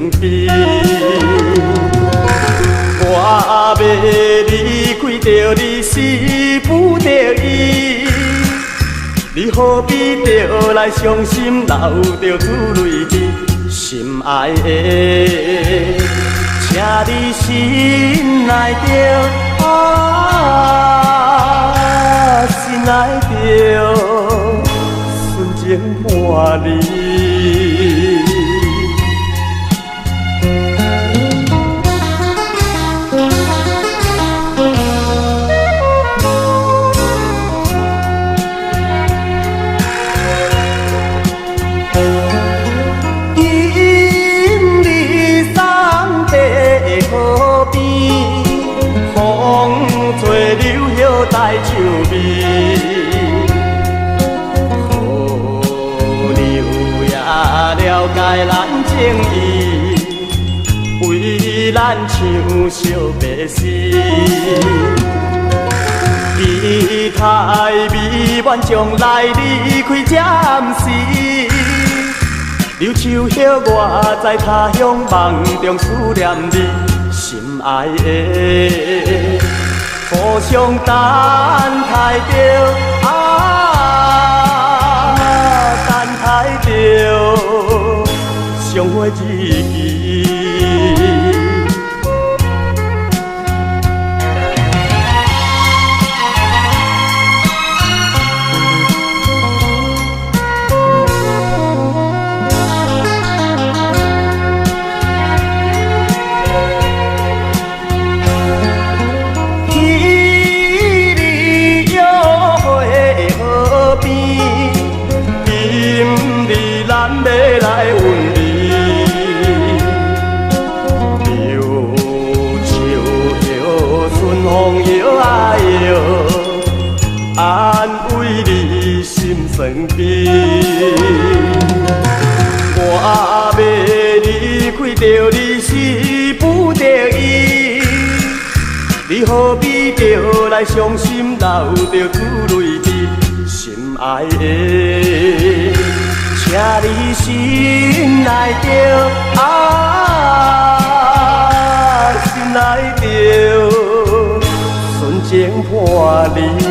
边。我要离开着你是不得已，你何必着来伤心流着珠泪滴？心爱的，请你心爱着心爱着，纯情伴你。带酒味，河流也了解咱情意，为咱唱惜白诗。期待美满将来离开暂时，流手叶我在他乡梦中思念你，心爱的。互相等待着，等待着相会日期。安慰你心酸悲，我要离开着你是不得已，你何必着来伤心流着珠泪滴？心爱的，请你心爱着心爱着，纯情伴你。